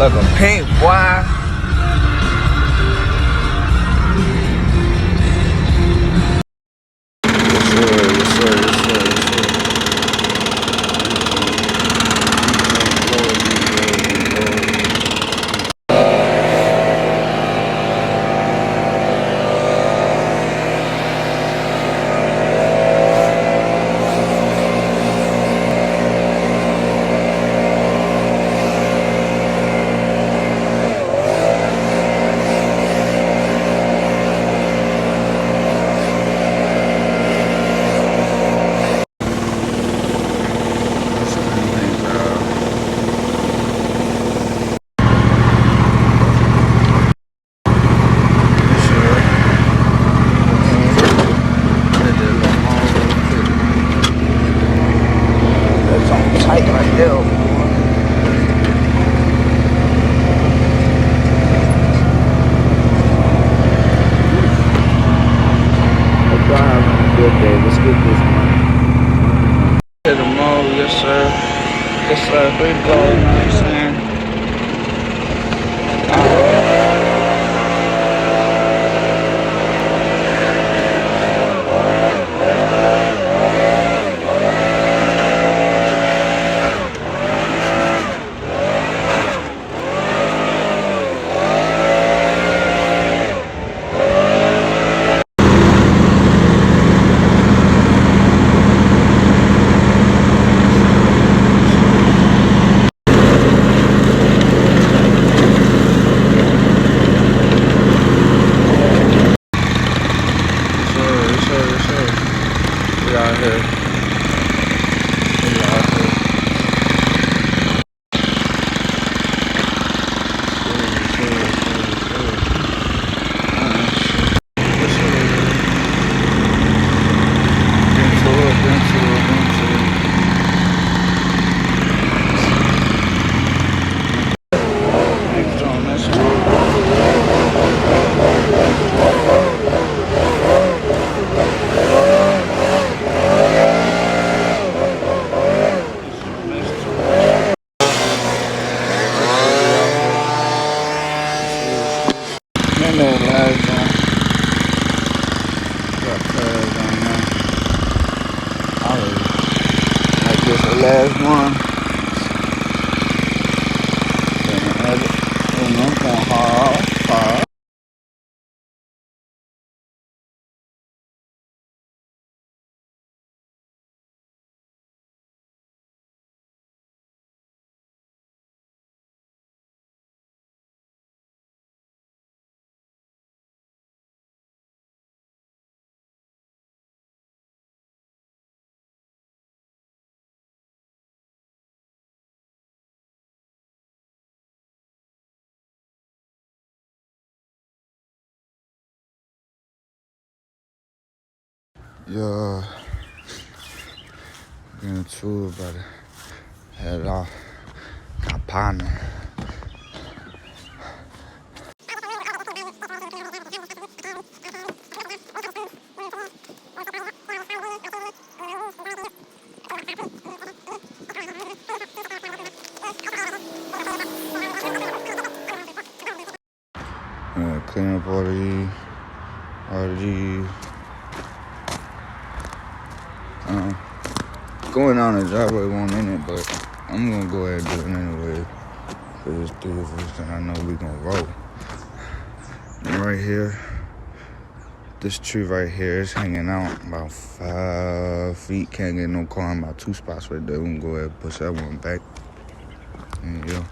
like a paint, boy. Tight right there. Hope y'all having a good day. Let's get this money. To the mall, yes sir. Yes sir. Here we go. You know what I'm saying? We out here. We out here. Last one. And I'm going hard. Yeah, getting to it, but head off. Got partner. Clean up all these. Going down the driveway won't in it, but I'm gonna go ahead and do it anyway. For this 3 of us, and I know we gonna roll. And right here, this tree right here is hanging out about 5 feet. Can't get no car in about 2 spots right there. We can go ahead and push that one back. There you go.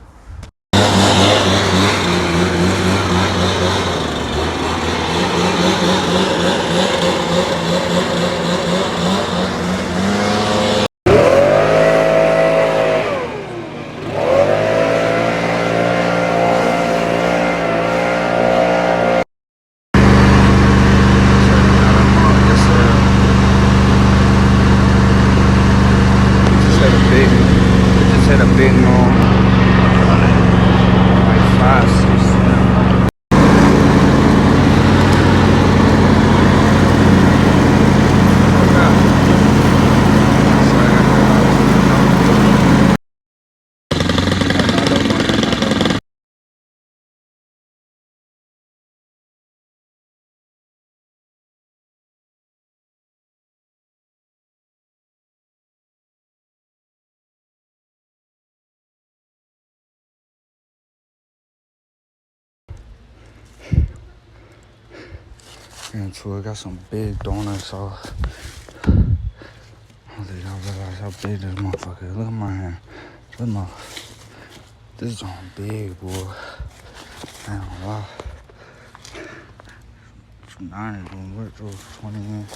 into it. Got some big donut sauce. I don't think y'all realize how big this motherfucker is. Look at my hand. This joint big, boy. I ain't gonna lie. Some 90 gonna work those 20 in.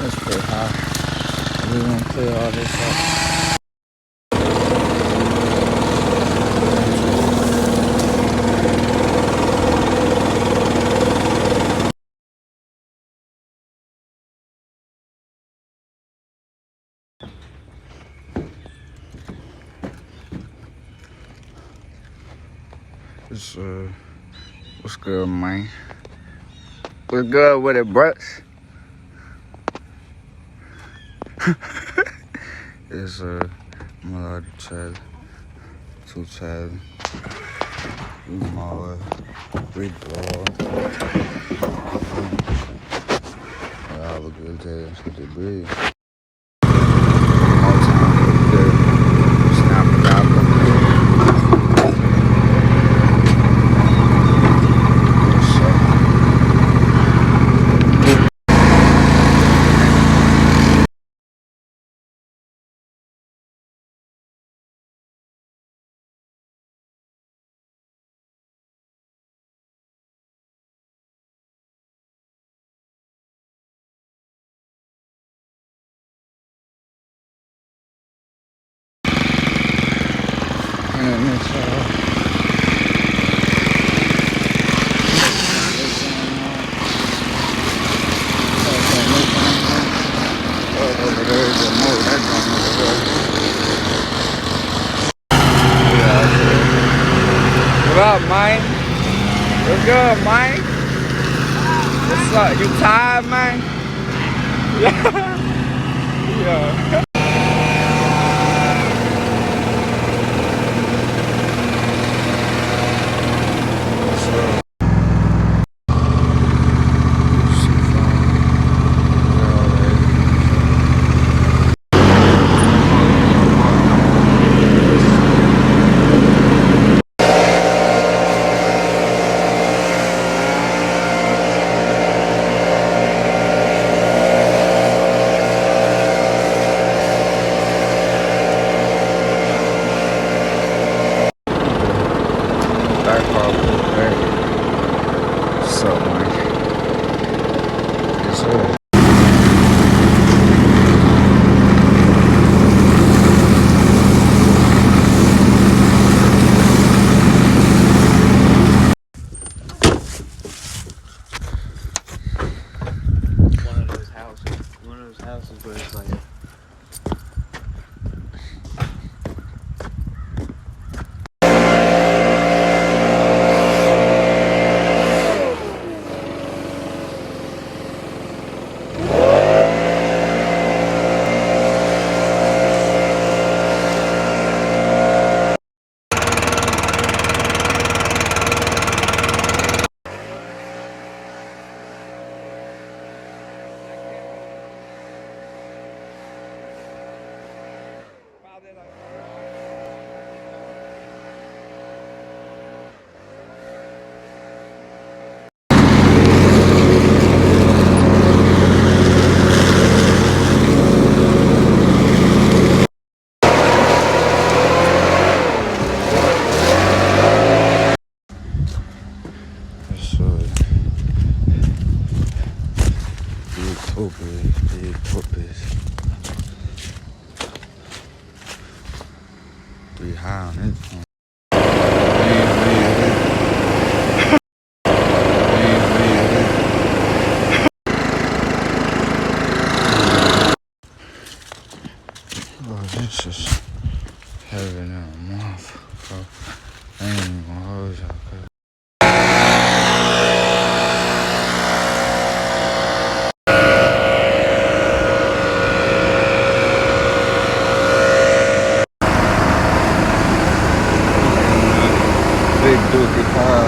That's pretty high. We're gonna clear all this up. It's, what's good, man? What's good with it, bruh? It's, I'm allowed to child. 2 child. Small, big dog. I have a good day. It's good to breathe. More time, good. Snap it out. And it's, over there is a motor. That joint over there. What up, man? What's good, man? What's up? You tired, man? Yeah. Yeah. be high on this one. Oh, this is heaven in a month, bro. I ain't even gonna hold y'all, cause big dookie car.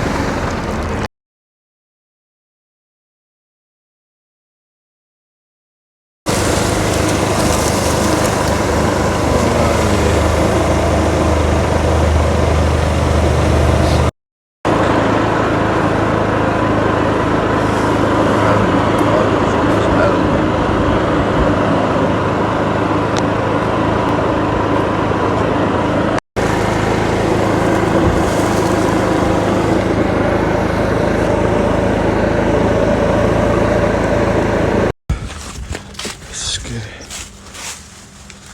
Let's get it.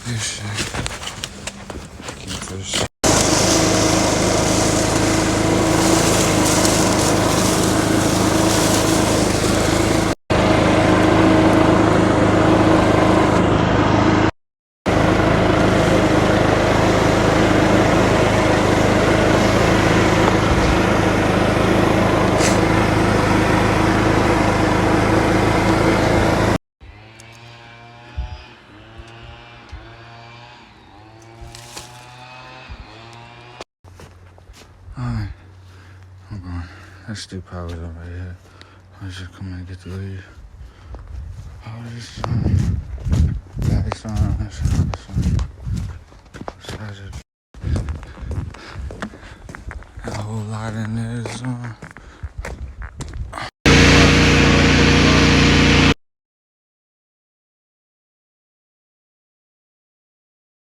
This shit. Keep this. Alright, hold on. Let's do powers over here. Let's just come and get the lead. Oh, this back on, this on. A whole lot in there, son.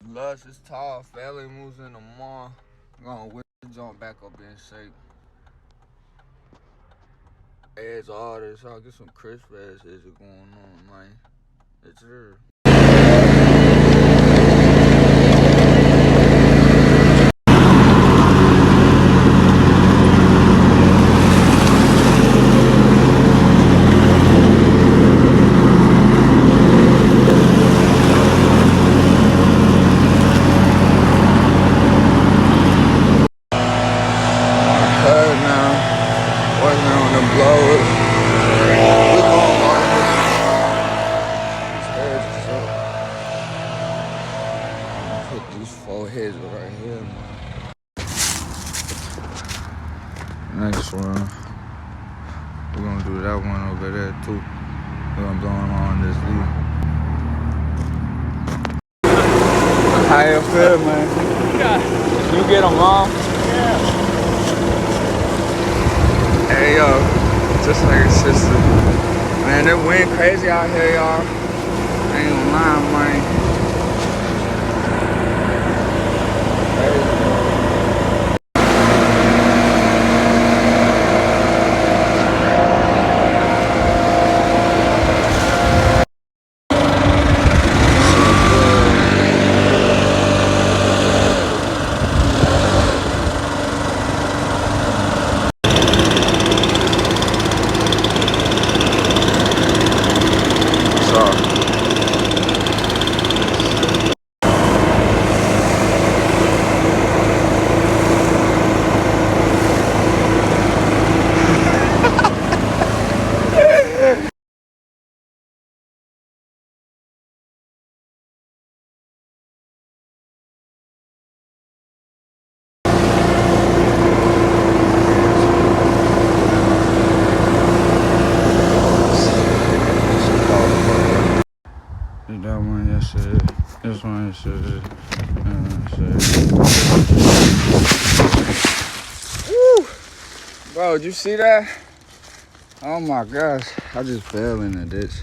Lush is tall, family moves in the mall. I'm gonna whip the joint back up in shape. Edge all this, I'll get some crisp ass edge going on, man. It's her. Heads right here, man. Next one, we're gonna do that one over there too. We're gonna blow them on this lead. How you feel, man? Yeah. You get them on? Yeah. Hey, yo, just like a sister. Man, it wind crazy out here, y'all. I ain't gonna lie, man. That one yesterday. This one yesterday. Woo! Bro, did you see that? Oh my gosh. I just fell into this.